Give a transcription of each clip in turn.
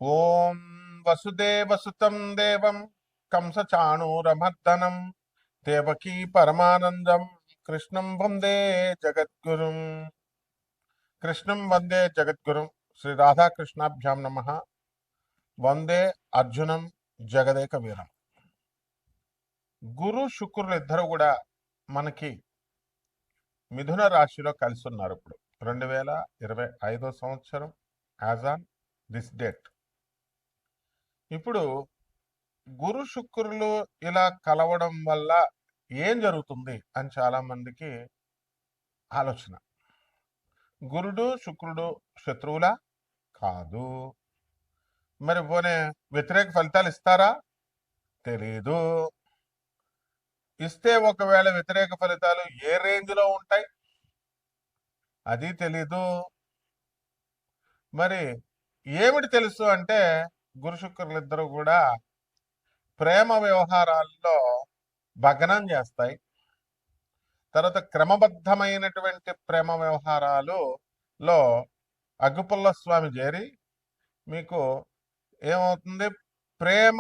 ఓం వసుదేవసుతం దేవం కంసచాణూరమర్దనం దేవకీ పరమానందం కృష్ణం వందే జగద్గురుం. కృష్ణం వందే జగద్గురుం. శ్రీ రాధాకృష్ణాభ్యాం నమ. వందే అర్జునం జగదేక వీరం. గురు శుక్రులు ఇద్దరు కూడా మనకి మిథున రాశిలో కలిసి ఉన్నారు. ఇప్పుడు 2025 సంవత్సరం యాజ్ ఆన్ దిస్ డేట్. ఇప్పుడు గురు శుక్రులు ఇలా కలవడం వల్ల ఏం జరుగుతుంది అని చాలా మందికి ఆలోచన. గురుడు శుక్రుడు శత్రువులా? కాదు. మరి పోనీ వ్యతిరేక ఫలితాలు ఇస్తారా? తెలీదు. ఇస్తే ఒకవేళ వ్యతిరేక ఫలితాలు ఏ రేంజ్ లో ఉంటాయి అది తెలీదు. మరి ఏమిటి తెలుసు అంటే గురు శుక్రులు ఇద్దరు కూడా ప్రేమ వ్యవహారాల్లో భగ్నం చేస్తాయి. తర్వాత క్రమబద్ధమైనటువంటి ప్రేమ వ్యవహారాలలో అగ్గిపుల్ల స్వామి చేరి మీకు ఏమవుతుంది, ప్రేమ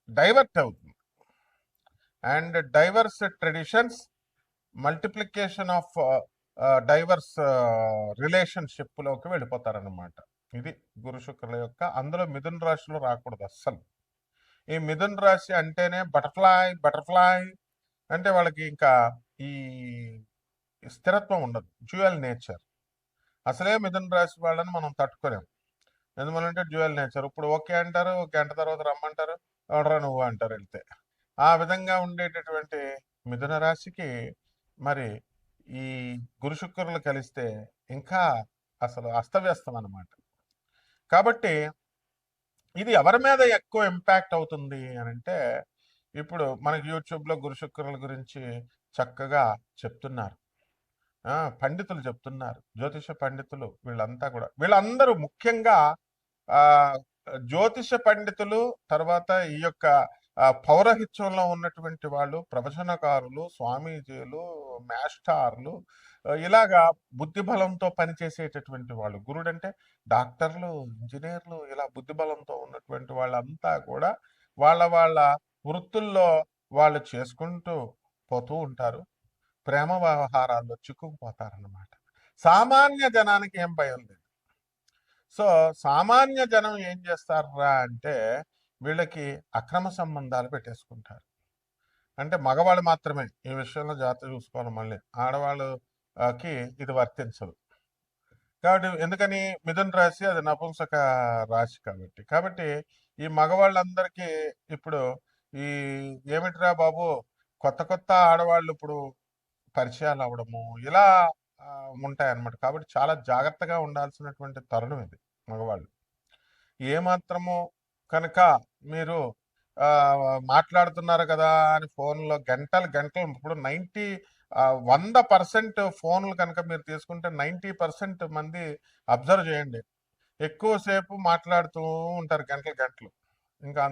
డైవర్ట్ అవుతుంది. And diverse traditions, multiplication of diverse రిలేషన్షిప్లోకి వెళ్ళిపోతారన్నమాట. ఇది గురు శుక్రుల యొక్క. అందులో మిథున రాశిలో రాకూడదు అస్సలు. ఈ మిథున రాశి అంటేనే బటర్ఫ్లై బటర్ఫ్లై అంటే వాళ్ళకి ఇంకా ఈ స్థిరత్వం ఉండదు, డ్యూయల్ నేచర్. అసలే మిథున రాశి వాళ్ళని మనం తట్టుకోలేం. ఎందువల్లంటే డ్యూయల్ నేచర్. ఇప్పుడు ఓకే అంటారు, గంట తర్వాత రమ్మంటారు, ఎవడరా నువ్వు అంటారు వెళ్తే. ఆ విధంగా ఉండేటటువంటి మిథున రాశికి మరి ఈ గురు శుక్రులు కలిస్తే ఇంకా అసలు అస్తవ్యస్తం అన్నమాట. కాబట్టి ఇది ఎవరి మీద ఎక్కువ ఇంపాక్ట్ అవుతుంది అని అంటే, ఇప్పుడు మనకి యూట్యూబ్లో గురు శుక్రుల గురించి చక్కగా చెప్తున్నారు. పండితులు చెప్తున్నారు, జ్యోతిష పండితులు. వీళ్ళందరూ ముఖ్యంగా ఆ జ్యోతిష పండితులు, తర్వాత ఈ యొక్క పౌరహిత్యంలో ఉన్నటువంటి వాళ్ళు, ప్రవచనకారులు, స్వామీజీలు, మాస్టార్లు, ఇలాగా బుద్ధి బలంతో పనిచేసేటటువంటి వాళ్ళు. గురుడు అంటే డాక్టర్లు, ఇంజనీర్లు, ఇలా బుద్ధి బలంతో ఉన్నటువంటి వాళ్ళంతా కూడా వాళ్ళ వాళ్ళ వృత్తుల్లో వాళ్ళు చేసుకుంటూ పోతూ ఉంటారు. ప్రేమ వ్యవహారాల్లో చిక్కుకుపోతారన్నమాట. సామాన్య జనానికి ఏం భయం లేదు. సో సామాన్య జనం ఏం చేస్తారా అంటే వీళ్ళకి అక్రమ సంబంధాలు పెట్టేసుకుంటారు. అంటే మగవాళ్ళు మాత్రమే ఈ విషయంలో జాగ్రత్త చూసుకోవాలి. మళ్ళీ ఆడవాళ్ళకి ఇది వర్తించదు. కాబట్టి ఎందుకని, మిథున రాశి అది నపుంసక రాశి కాబట్టి ఈ మగవాళ్ళందరికీ ఇప్పుడు ఈ ఏమిటిరా బాబు, కొత్త కొత్త ఆడవాళ్ళు ఇప్పుడు పరిచయాలు అవ్వడము ఇలా ఉంటాయన్నమాట. కాబట్టి చాలా జాగ్రత్తగా ఉండాల్సినటువంటి తరుణం ఇది. మగవాళ్ళు ఏమాత్రము కనుక మీరు మాట్లాడుతున్నారు కదా అని ఫోన్లో గంటలు గంటలు, ఇప్పుడు 100% ఫోన్లు కనుక మీరు తీసుకుంటే 90% మంది అబ్జర్వ్ చేయండి, ఎక్కువసేపు మాట్లాడుతూ ఉంటారు, గంటలు గంటలు. ఇంకా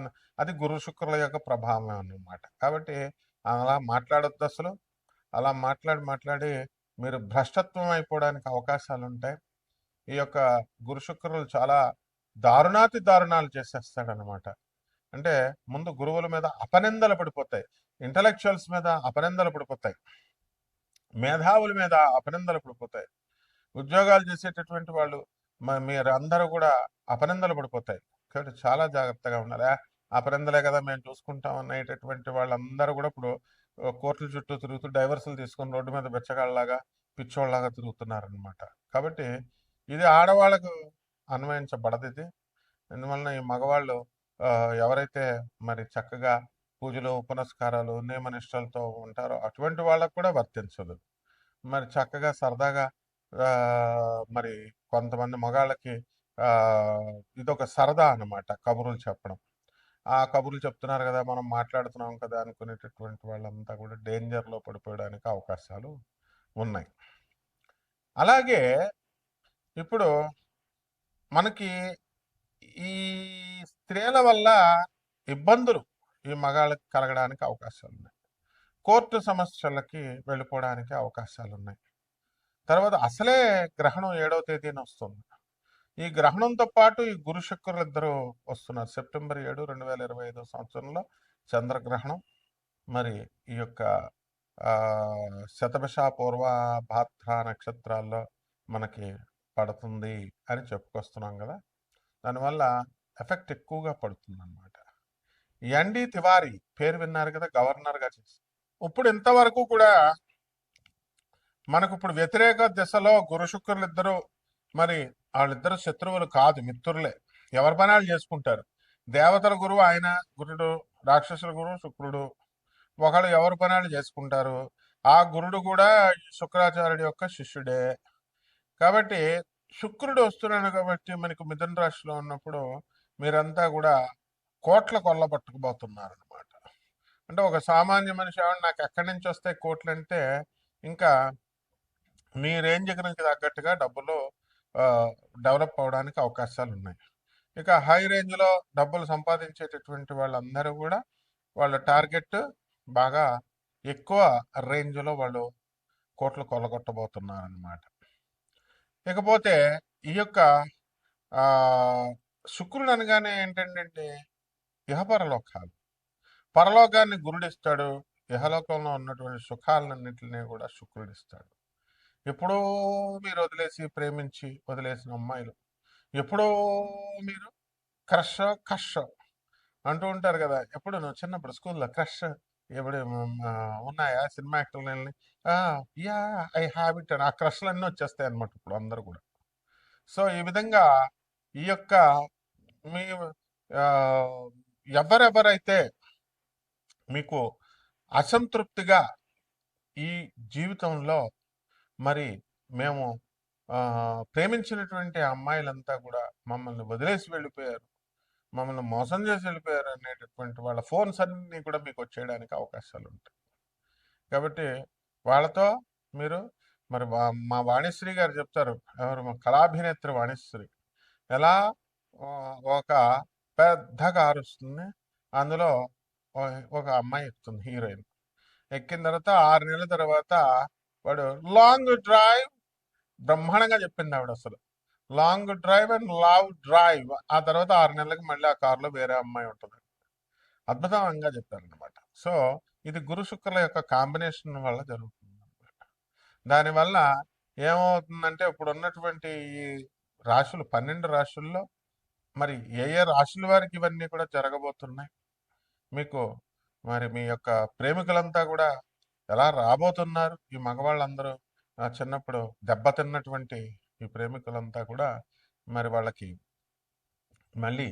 అది గురు శుక్రుల యొక్క ప్రభావం అన్నమాట. కాబట్టి అలా మాట్లాడొద్దు అసలు. అలా మాట్లాడి మీరు భ్రష్టత్వం అయిపోవడానికి అవకాశాలు ఉంటాయి. ఈ యొక్క గురు శుక్రులు చాలా దారుణాతి దారుణాలు చేసేస్తాడనమాట. అంటే ముందు గురువుల మీద అపనిందలు పడిపోతాయి, ఇంటలెక్చువల్స్ మీద అపనిందలు పడిపోతాయి, మేధావుల మీద అపనిందలు పడిపోతాయి, ఉద్యోగాలు చేసేటటువంటి వాళ్ళు మీరు అందరూ కూడా అపనిందలు పడిపోతాయి. కాబట్టి చాలా జాగ్రత్తగా ఉండాలి. అపనిందలే కదా మేము చూసుకుంటాం అనేటటువంటి వాళ్ళందరూ కూడా ఇప్పుడు కోర్టుల చుట్టూ తిరుగుతూ డైవర్సులు తీసుకొని రోడ్డు మీద బెచ్చగాళ్ళలాగా పిచ్చోళ్ళలాగా తిరుగుతున్నారనమాట. కాబట్టి ఇది ఆడవాళ్ళకు అన్వయించబడదు ఇది. ఎందువలన ఈ మగవాళ్ళు ఎవరైతే మరి చక్కగా పూజలు ఉపనస్కారాలు నియమనిష్టలతో ఉంటారో అటువంటి వాళ్ళకు కూడా వర్తించదు. మరి చక్కగా సరదాగా మరి కొంతమంది మగాళ్ళకి ఇదొక సరదా అన్నమాట, కబుర్లు చెప్పడం. ఆ కబుర్లు చెప్తున్నారు కదా, మనం మాట్లాడుతున్నాం కదా అనుకునేటటువంటి వాళ్ళంతా కూడా డేంజర్లో పడిపోయడానికి అవకాశాలు ఉన్నాయి. అలాగే ఇప్పుడు మనకి ఈ స్త్రీల వల్ల ఇబ్బందులు ఈ మగాళ్ళకి కలగడానికి అవకాశాలు ఉన్నాయి. కోర్టు సమస్యలకి వెళ్ళిపోవడానికి అవకాశాలు ఉన్నాయి. తర్వాత అసలే గ్రహణం 7వ తేదీన వస్తుంది. ఈ గ్రహణంతో పాటు ఈ గురు శుక్రులు ఇద్దరు వస్తున్నారు. సెప్టెంబర్ 7, 2025 సంవత్సరంలో చంద్రగ్రహణం. మరి ఈ యొక్క శతభిష పూర్వ భాద్ర నక్షత్రాల్లో మనకి పడుతుంది అని చెప్పుకొస్తున్నాం కదా. దానివల్ల ఎఫెక్ట్ ఎక్కువగా పడుతుంది అనమాట. ఎన్డి తివారీ పేరు విన్నారు కదా, గవర్నర్గా చేసి. ఇప్పుడు ఇంతవరకు కూడా మనకు ఇప్పుడు వ్యతిరేక దిశలో గురు శుక్రులు ఇద్దరు, మరి వాళ్ళిద్దరు శత్రువులు కాదు, మిత్రులే. ఎవరి పనాలు చేసుకుంటారు. దేవతల గురువు ఆయన గురుడు, రాక్షసుల గురువు శుక్రుడు. ఒకళ్ళు ఎవరి పనాలు చేసుకుంటారు. ఆ గురుడు కూడా శుక్రాచార్యుడి యొక్క శిష్యుడే. కాబట్టి శుక్రుడు వస్తున్నాడు కాబట్టి మనకు మిథున రాశిలో ఉన్నప్పుడు మీరంతా కూడా కోట్ల కొల్లబట్టుకుపోతున్నారు అనమాట. అంటే ఒక సామాన్య మనిషి నాకు ఎక్కడి నుంచి వస్తాయి కోట్లు అంటే, ఇంకా మీ రేంజ్కి తగ్గట్టుగా డబ్బులు డెవలప్ అవడానికి అవకాశాలు ఉన్నాయి. ఇక హై రేంజ్లో డబ్బులు సంపాదించేటటువంటి వాళ్ళందరూ కూడా వాళ్ళ టార్గెట్ బాగా ఎక్కువ రేంజ్లో వాళ్ళు కోట్లు కొల్లగొట్టబోతున్నారు అనమాట. ఇకపోతే ఈ యొక్క శుక్రుడు అనగానే ఏంటంటే ఇహపరలోకాలు. పరలోకాన్ని గురుడిస్తాడు. ఇహలోకంలో ఉన్నటువంటి సుఖాలన్నింటినీ కూడా శుక్రుడిస్తాడు. ఎప్పుడో మీరు వదిలేసి ప్రేమించి వదిలేసిన అమ్మాయిలు, ఎప్పుడో మీరు క్రష్ కష్ అంటూ ఉంటారు కదా. ఎప్పుడు నువ్వు చిన్నప్పుడు స్కూల్లో క్రష్ ఎప్పుడు ఉన్నాయా సినిమా యాక్టర్లని? యా ఐ హ్యావ్ ఇట్ అని ఆ క్రష్లు అన్నీ వచ్చేస్తాయి అనమాట ఇప్పుడు అందరూ కూడా. సో ఈ విధంగా ఈ యొక్క మీ ఎవరెవరైతే మీకు అసంతృప్తిగా ఈ జీవితంలో మరి మేము ప్రేమించినటువంటి అమ్మాయిలంతా కూడా మమ్మల్ని వదిలేసి వెళ్ళిపోయారు, మమ్మల్ని మోసం చేసి వెళ్ళిపోయారు అనేటటువంటి వాళ్ళ ఫోన్స్ అన్నీ కూడా మీకు వచ్చేయడానికి అవకాశాలు ఉంటాయి. కాబట్టి వాళ్ళతో మీరు మరి మా వాణిశ్రీ గారు చెప్తారు, ఎవరు మా కళాభినేత్రి వాణిశ్రీ, ఎలా ఒక పెద్ద కారు వస్తుంది, అందులో ఒక అమ్మాయి ఎక్కుతుంది, హీరోయిన్. ఎక్కిన తర్వాత 6 నెలల తర్వాత వాడు లాంగ్ డ్రైవ్, బ్రహ్మాండంగా చెప్పింది ఆవిడ అసలు. Long drive and love drive. ఆ తర్వాత 6 నెలలకు మళ్ళీ ఆ కారులో వేరే అమ్మాయి ఉంటుంది. అద్భుతంగా చెప్పారనమాట. సో ఇది గురు శుక్రుల యొక్క కాంబినేషన్ వల్ల జరుగుతుంది అనమాట. దానివల్ల ఏమవుతుందంటే ఇప్పుడు ఉన్నటువంటి ఈ రాశులు 12 రాశుల్లో మరి ఏ ఏ రాశుల వారికి ఇవన్నీ కూడా జరగబోతున్నాయి. మీకు మరి మీ యొక్క ప్రేమికులంతా కూడా ఎలా రాబోతున్నారు. ఈ మగవాళ్ళందరూ చిన్నప్పుడు దెబ్బతిన్నటువంటి ఈ ప్రేమికులంతా కూడా మరి వాళ్ళకి మళ్ళీ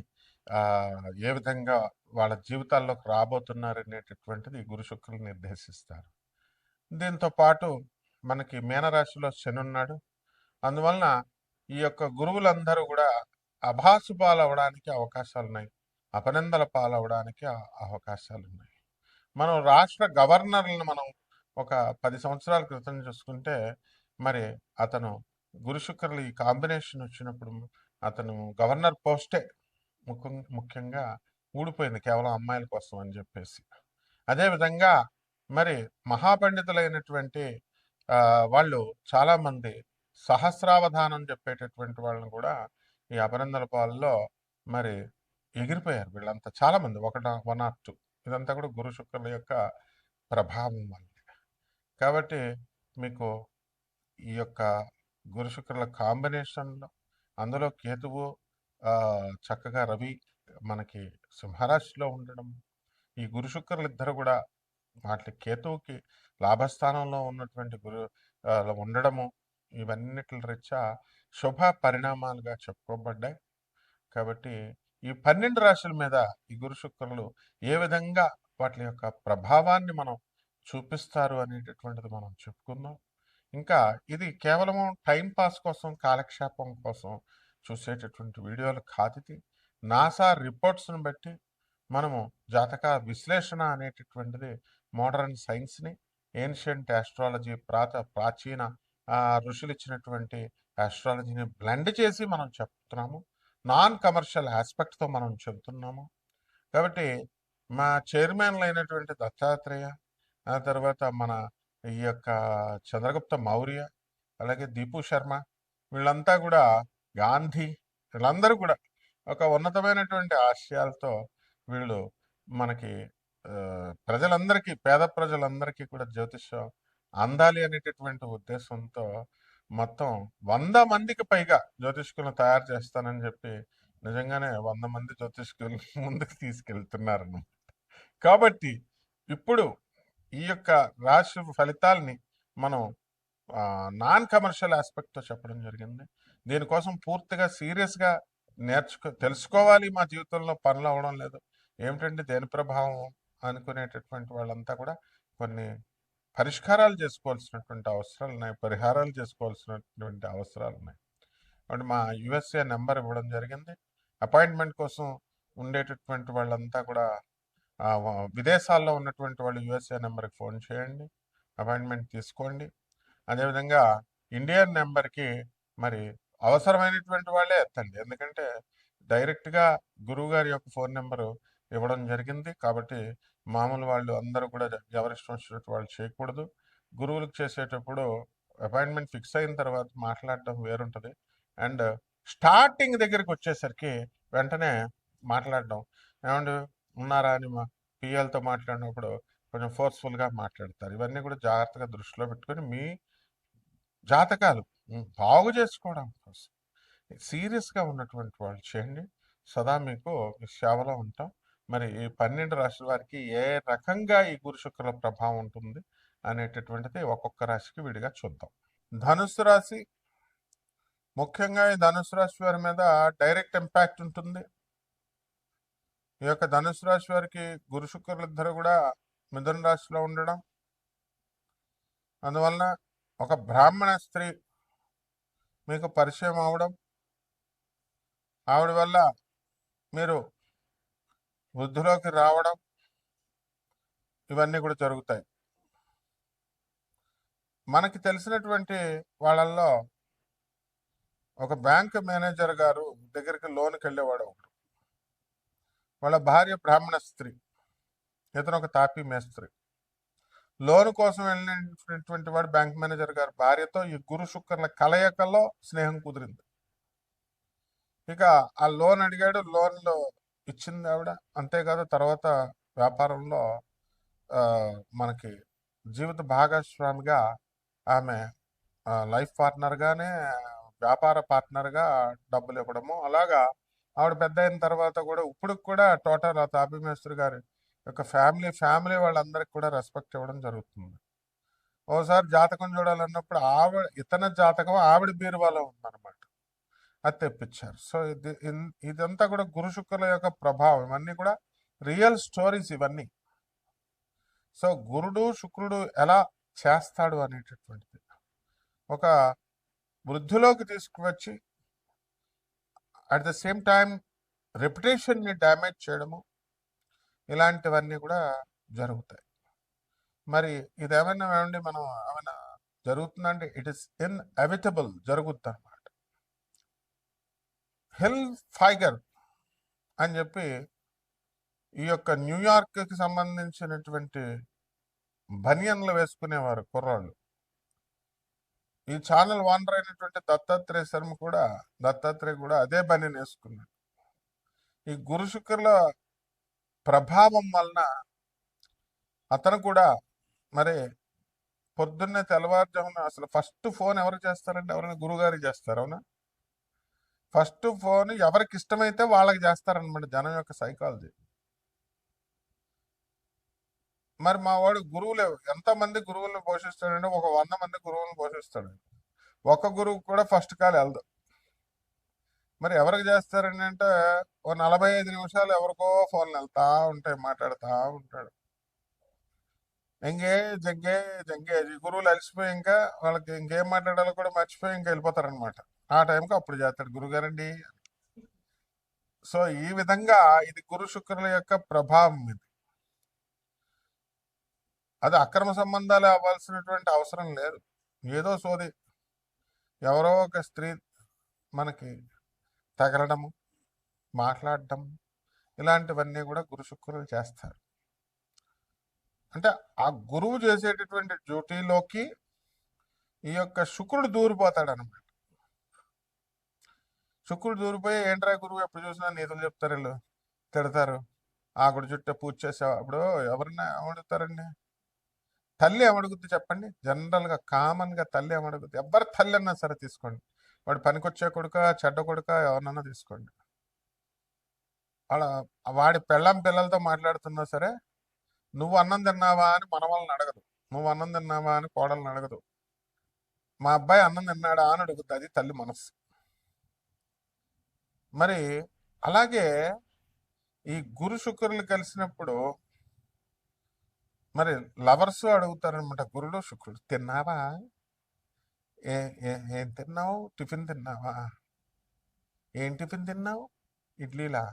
ఏ విధంగా వాళ్ళ జీవితాల్లోకి రాబోతున్నారు అనేటటువంటిది గురు శుక్రులు నిర్దేశిస్తారు. దీంతో పాటు మనకి మీనరాశిలో శని ఉన్నాడు. అందువలన ఈ యొక్క గురువులందరూ కూడా అభాసు పాలవడానికి అవకాశాలు ఉన్నాయి, అపనిందల పాలవడానికి అవకాశాలు ఉన్నాయి. మనం రాష్ట్ర గవర్నర్లను మనం ఒక 10 సంవత్సరాల క్రితం చూసుకుంటే మరి అతను గురు శుక్రులు ఈ కాంబినేషన్ వచ్చినప్పుడు అతను గవర్నర్ పోస్టే ముఖ్యంగా ఊడిపోయింది కేవలం అమ్మాయిల కోసం అని చెప్పేసి. అదేవిధంగా మరి మహాపండితులైనటువంటి వాళ్ళు చాలామంది సహస్రావధానం చెప్పేటటువంటి వాళ్ళని కూడా ఈ అపనిందల పాలలో మరి ఎగిరిపోయారు వీళ్ళంతా, చాలామంది, 1 or 2. ఇదంతా కూడా గురు శుక్రుల యొక్క ప్రభావం వల్ల. కాబట్టి మీకు ఈ యొక్క గురు శుక్రుల కాంబినేషన్లో అందులో కేతువు చక్కగా రవి మనకి సింహరాశిలో ఉండడం, ఈ గురు శుక్రులు ఇద్దరు కూడా వాటి కేతువుకి లాభస్థానంలో ఉన్నటువంటి ఉండడము, ఇవన్నిటి రీత్యా శుభ పరిణామాలుగా చెప్పుకోబడ్డాయి. కాబట్టి ఈ 12 రాశుల మీద ఈ గురు శుక్రులు ఏ విధంగా వాటి యొక్క ప్రభావాన్ని మనం చూపిస్తారు అనేటటువంటిది మనం చెప్పుకుందాం. ఇంకా ఇది కేవలము టైంపాస్ కోసం, కాలక్షేపం కోసం చూసేటటువంటి వీడియోలు కాదు. ఇది నాసా రిపోర్ట్స్ని బట్టి మనము జాతక విశ్లేషణ అనేటటువంటిది మోడర్న్ సైన్స్ని, ఏన్షియంట్ ఆస్ట్రాలజీ, ప్రాచీన ఋషులు ఇచ్చినటువంటి ఆస్ట్రాలజీని బ్లెండ్ చేసి మనం చెప్తున్నాము. నాన్ కమర్షియల్ ఆస్పెక్ట్తో మనం చెబుతున్నాము. కాబట్టి మా చైర్మన్లు అయినటువంటి దత్తాత్రేయ, ఆ తర్వాత మన ఈ యొక్క చంద్రగుప్త మౌర్య, అలాగే దీపు శర్మ, వీళ్ళంతా కూడా గాంధీ, వీళ్ళందరూ కూడా ఒక ఉన్నతమైనటువంటి ఆశయాలతో వీళ్ళు మనకి ప్రజలందరికీ, పేద ప్రజలందరికీ కూడా జ్యోతిష్యం అందాలి అనేటటువంటి ఉద్దేశంతో మొత్తం 100 మందికి పైగా జ్యోతిష్కులను తయారు చేస్తానని చెప్పి నిజంగానే 100 మంది జ్యోతిష్కులు ముందుకు తీసుకెళ్తున్నారు. కాబట్టి ఇప్పుడు ఈ యొక్క రాశి ఫలితాలని మనం నాన్ కమర్షియల్ ఆస్పెక్ట్తో చెప్పడం జరిగింది. దీనికోసం పూర్తిగా సీరియస్గా తెలుసుకోవాలి. మా జీవితంలో పనులు అవ్వడం లేదు, ఏమిటంటే దేని ప్రభావం అనుకునేటటువంటి వాళ్ళంతా కూడా కొన్ని పరిష్కారాలు చేసుకోవాల్సినటువంటి అవసరాలు ఉన్నాయి, పరిహారాలు చేసుకోవాల్సినటువంటి అవసరాలు ఉన్నాయి. అంటే మా యుఎస్ఏ నెంబర్ ఇవ్వడం జరిగింది. అపాయింట్మెంట్ కోసం ఉండేటటువంటి వాళ్ళంతా కూడా విదేశాల్లో ఉన్నటువంటి వాళ్ళు యుఎస్ఏ నెంబర్కి ఫోన్ చేయండి, అపాయింట్మెంట్ తీసుకోండి. అదేవిధంగా ఇండియన్ నెంబర్కి మరి అవసరమైనటువంటి వాళ్ళే ఎత్తండి, ఎందుకంటే డైరెక్ట్గా గురువు గారి యొక్క ఫోన్ నెంబరు ఇవ్వడం జరిగింది. కాబట్టి మామూలు వాళ్ళు అందరూ కూడా ఎవరిష్టం వచ్చినట్టు వాళ్ళు చేయకూడదు. గురువులకు చేసేటప్పుడు అపాయింట్మెంట్ ఫిక్స్ అయిన తర్వాత మాట్లాడటం వేరుంటుంది. అండ్ స్టార్టింగ్ దగ్గరికి వచ్చేసరికి వెంటనే మాట్లాడడం, ఏమంటే ఉన్నారా అని మా పిఎల్తో మాట్లాడినప్పుడు కొంచెం ఫోర్స్ఫుల్గా మాట్లాడతారు. ఇవన్నీ కూడా జాగ్రత్తగా దృష్టిలో పెట్టుకొని మీ జాతకాలు బాగు చేసుకోవడం కోసం సీరియస్గా ఉన్నటువంటి వాళ్ళు చేయండి. సదా మీకు సేవలో ఉంటాం. మరి ఈ 12 రాశుల వారికి ఏ రకంగా ఈ గురు శుక్రుల ప్రభావం ఉంటుంది అనేటటువంటిది ఒక్కొక్క రాశికి విడిగా చూద్దాం. ధనుస్సు రాశి, ముఖ్యంగా ఈ ధనుస్సు రాశి వారి మీద డైరెక్ట్ ఇంపాక్ట్ ఉంటుంది. ఈ యొక్క ధనుస్సు రాశి వారికి గురు శుక్రులు ఇద్దరు కూడా మిథున రాశిలో ఉండడం, అందువలన ఒక బ్రాహ్మణ స్త్రీ మీకు పరిచయం అవడం, ఆవిడ వల్ల మీరు వృద్ధిలోకి రావడం, ఇవన్నీ కూడా జరుగుతాయి. మనకి తెలిసినటువంటి వాళ్ళల్లో ఒక బ్యాంక్ మేనేజర్ గారు దగ్గరికి లోన్కి వెళ్ళేవాడు ఒకడు. వాళ్ళ భార్య బ్రాహ్మణ స్త్రీ, ఇతను ఒక తాపీ మేస్త్రి. లోన్ కోసం వెళ్ళినటువంటి వాడు బ్యాంక్ మేనేజర్ గారు భార్యతో ఈ గురు శుక్రుల కలయికలో స్నేహం కుదిరింది. ఇక ఆ లోన్ అడిగాడు, లోన్లో ఇచ్చింది ఆవిడ. అంతేకాదు తర్వాత వ్యాపారంలో మనకి జీవిత భాగస్వామిగా ఆమె లైఫ్ పార్ట్నర్గానే వ్యాపార పార్ట్నర్గా డబ్బులు ఇవ్వడము, అలాగా ఆవిడ పెద్ద అయిన తర్వాత కూడా ఇప్పుడు కూడా టోటల్ ఆ తాపీ మేస్త్రి గారి యొక్క ఫ్యామిలీ వాళ్ళందరికీ కూడా రెస్పెక్ట్ ఇవ్వడం జరుగుతుంది. ఓసారి జాతకం చూడాలన్నప్పుడు ఇతని జాతకం ఆవిడ బీరువాలో ఉందన్నమాట, అది తెప్పించారు. సో ఇదంతా కూడా గురు శుక్రుల యొక్క ప్రభావం. ఇవన్నీ కూడా రియల్ స్టోరీస్ ఇవన్నీ. సో గురుడు శుక్రుడు ఎలా చేస్తాడు అనేటటువంటిది ఒక వృద్ధిలోకి తీసుకువచ్చి అట్ ద సేమ్ టైం రెప్యుటేషన్ని డ్యామేజ్ చేయడము, ఇలాంటివన్నీ కూడా జరుగుతాయి. మరి ఇదేమైనా మనం ఏమైనా జరుగుతుందంటే ఇట్ ఇస్ ఇన్ఎవిటబుల్, జరుగుద్ది అనమాట. హిల్ ఫైగర్ అని చెప్పి ఈ యొక్క న్యూయార్క్కి సంబంధించినటువంటి బనియన్లు వేసుకునేవారు కుర్రాళ్ళు. ఈ ఛానల్ ఓనర్ అయినటువంటి దత్తాత్రేయ కూడా అదే బనియన్ వేసుకున్నాడు. ఈ గురు శుక్రుల ప్రభావం వలన అతను కూడా మరి పొద్దున్నే తెల్లవారుజామున అసలు ఫస్ట్ ఫోన్ ఎవరికి చేస్తారంటే ఎవరైనా గురుగారికి చేస్తారు, అవునా? ఫస్ట్ ఫోన్ ఎవరికి ఇష్టమైతే వాళ్ళకి చేస్తారనమాట, జనం యొక్క సైకాలజీ. మరి మా వాడు గురువులు ఎంతమంది గురువులను పోషిస్తాడంటే ఒక 100 మంది గురువులను పోషిస్తాడు. ఒక గురువు కూడా ఫస్ట్ కాల్ వెళ్దు. మరి ఎవరికి చేస్తారని అంటే ఓ 45 నిమిషాలు ఎవరికో ఫోన్లు వెళ్తా ఉంటాయి, మాట్లాడుతూ ఉంటాడు. జంగే గురువులు అలసిపోయి ఇంకా వాళ్ళకి ఇంకేం మాట్లాడాలో కూడా మర్చిపోయి ఇంకా వెళ్ళిపోతారనమాట. ఆ టైంకి అప్పుడు చేస్తాడు గురుగారండి. సో ఈ విధంగా ఇది గురు శుక్రుల యొక్క ప్రభావం. ఇది అది అక్రమ సంబంధాలు అవ్వాల్సినటువంటి అవసరం లేదు. ఏదో సోది ఎవరో ఒక స్త్రీ మనకి తగలడము, మాట్లాడటం, ఇలాంటివన్నీ కూడా గురు శుక్రులు చేస్తారు. అంటే ఆ గురువు చేసేటటువంటి డ్యూటీలోకి ఈ యొక్క శుక్రుడు దూరిపోతాడు అనమాట. శుక్రుడు దూరిపోయి ఏంట్రా గురువు ఎప్పుడు చూసినా నీతులు చెప్తారు వీళ్ళు, తిడతారు. ఆకుడు చుట్టే పూజ చేసావు. అప్పుడు ఎవరన్నా ఏమడుగుతారండి? తల్లి ఏమడుగుద్ది చెప్పండి? జనరల్గా కామన్గా తల్లి ఏమడుగుద్ది? ఎవరి తల్లి అన్నా సరే తీసుకోండి, వాడు పనికొచ్చే కొడుక చెడ్డ కొడుక ఎవరినన్నా తీసుకోండి, వాళ్ళ వాడి పెళ్ళాం పిల్లలతో మాట్లాడుతున్నా సరే నువ్వు అన్నం తిన్నావా అని మనవాళ్ళని అడగదు, నువ్వు అన్నం తిన్నావా అని కోడల్ని అడగదు, మా అబ్బాయి అన్నం తిన్నాడా అని అడుగుద్ది. అది తల్లి మనస్సు. మరి అలాగే ఈ గురు శుక్రులు కలిసినప్పుడు మరి లవర్స్ అడుగుతారనమాట, గురుడు శుక్రుడు తిన్నావా, ఏ ఏం తిన్నావు, టిఫిన్ తిన్నావా, ఏం టిఫిన్ తిన్నావు, ఇడ్లీలా,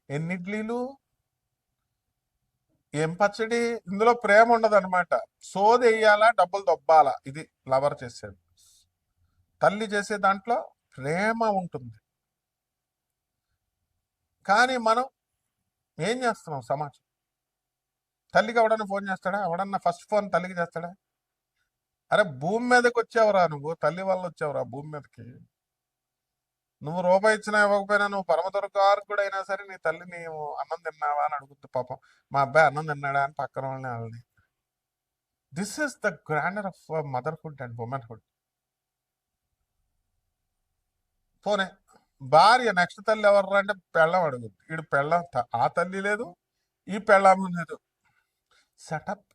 ఎన్ని ఇడ్లీలు, ఏం పచ్చడి. ఇందులో ప్రేమ ఉండదు అనమాట, సోది వేయాలా డబ్బులు దొబ్బాలా, ఇది లవర్ చేసేది. తల్లి చేసే దాంట్లో ప్రేమ ఉంటుంది. కానీ మనం ఏం చేస్తున్నాం? సమాజం తల్లికి ఎవడన్నా ఫోన్ చేస్తాడా? ఎవడన్నా ఫస్ట్ ఫోన్ తల్లికి చేస్తాడా? అరే భూమి మీదకి వచ్చావురా నువ్వు, తల్లి వల్ల వచ్చావురా భూమి మీదకి. నువ్వు రూపాయి ఇచ్చినా ఇవ్వకపోయినా, నువ్వు పరమ దుర్గార్కుడు అయినా సరే నీ తల్లి నీవు అన్నం తిన్నావా అని అడుగుద్ది. పాపం మా అబ్బాయి అన్నం తిన్నాడా అని పక్కన వాళ్ళని వాళ్ళని. This is the grander of motherhood and womanhood. పోనే భార్య నెక్స్ట్ తల్లి ఎవర్రా అంటే పెళ్ళం అడుగుద్ది. వీడు పెళ్ళం ఆ తల్లి లేదు, ఈ పెళ్ళాము లేదు. సెటప్,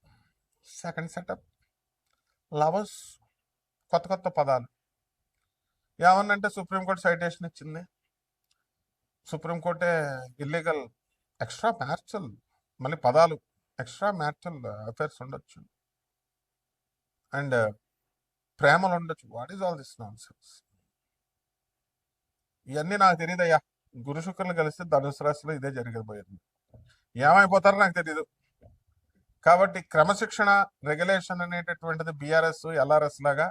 సెకండ్ సెటప్, లవర్స్, కొత్త కొత్త పదాలు. ఏమన్నంటే సుప్రీంకోర్టు సైటేషన్ ఇచ్చింది. సుప్రీంకోర్టే ఇల్లీగల్ ఎక్స్ట్రా మ్యారిటల్, మళ్ళీ పదాలు, ఎక్స్ట్రా మ్యారిటల్ అఫైర్స్ ఉండొచ్చు అండ్ ప్రేమలు ఉండొచ్చు. What is all this non sense? ఇవన్నీ నాకు తెలియదయ్యా. గురు శుక్రులు కలిస్తే ధనుసు రాశిలో ఇదే జరిగిపోయింది. ఏమైపోతారో నాకు తెలీదు. కాబట్టి క్రమశిక్షణ, రెగ్యులేషన్ అనేటటువంటిది బీఆర్ఎస్ ఎల్ఆర్ఎస్ లాగా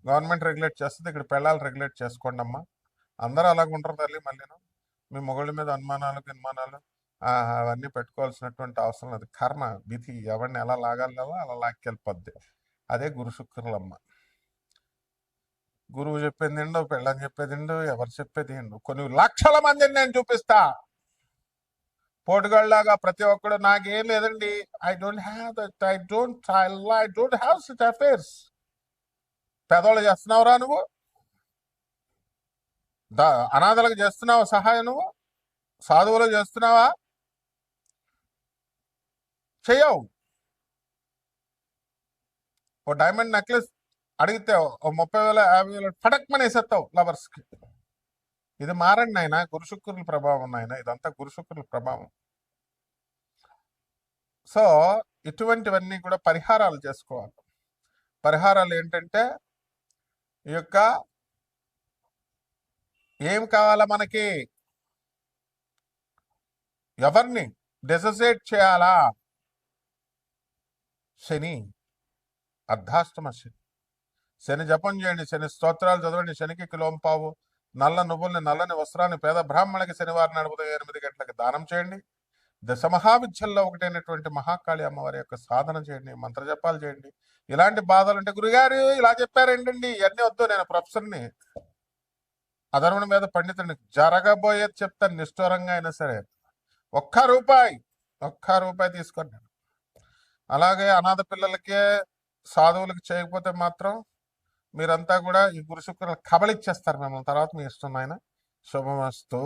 గవర్నమెంట్ రెగ్యులేట్ చేస్తుంది. ఇక్కడ పెళ్ళాలు రెగ్యులేట్ చేసుకోండి అమ్మా. అందరూ అలాగ ఉంటారు తల్లి. మళ్ళీను మీ మొగుళ్ళ మీద అనుమానాలు అవన్నీ పెట్టుకోవాల్సినటువంటి అవసరం లేదు. కర్మ, విధి ఎవరిని ఎలా లాగాలో అలా లాక్కెళ్ళిపోద్ది. అదే గురు శుక్రులమ్మ. గురువు చెప్పేది ఏంటో, పెళ్ళని చెప్పేది ఏంటో, ఎవరు చెప్పేది ఏంటో. కొన్ని లక్షల మందిని నేను చూపిస్తా. పోటుగాళ్ళలాగా ప్రతి ఒక్కడు నాకేం లేదండి, I don't have such affairs. పెదోళ్ళు చేస్తున్నావురా నువ్వు? అనాథలకు చేస్తున్నావా సహాయం? నువ్వు సాధువులు చేస్తున్నావా? చెయ్యవు. ఓ డైమండ్ నెక్లెస్ అడిగితే ఓ 30,000 50,000 ఫటక్మని వేసేస్తావు లవర్స్కి. ఇది మారండి నాయన, గురు శుక్రుల ప్రభావం నాయన, ఇదంతా గురు శుక్రుల ప్రభావం. సో ఇటువంటివన్నీ కూడా పరిహారాలు చేసుకోవాలి. పరిహారాలు ఏంటంటే ఈ యొక్క ఏం కావాలా మనకి, ఎవరిని డిసోసియేట్ చేయాలా? శని, అర్ధాష్టమ శని. శని జపం చేయండి, శని స్తోత్రాలు చదవండి, శనికి కిలోంపావు నల్ల నువ్వుల్ని, నల్లని వస్త్రాన్ని పేద బ్రాహ్మణులకి శనివారం నాడు ఉదయం 8 గంటలకు దానం చేయండి. దశ మహావిద్యల్లో ఒకటైనటువంటి మహాకాళి అమ్మవారి యొక్క సాధన చేయండి, మంత్రజపాలు చేయండి. ఇలాంటి బాధలు అంటే గురుగారు ఇలా చెప్పారేంటండి, ఇవన్నీ వద్దు, నేను ప్రొఫెసర్ని, అధర్వణ మీద పండితుడిని, జరగబోయేది చెప్తాను నిష్ఠూరంగా అయినా సరే. ఒక్క రూపాయి తీసుకోండి. అలాగే అనాథ పిల్లలకే సాధువులకి చేయకపోతే మాత్రం మీరంతా కూడా ఈ గురు శుక్రులు కబలిచ్చేస్తారు మిమ్మల్ని. తర్వాత మీ ఇష్టం ఆయన. శుభమస్తు.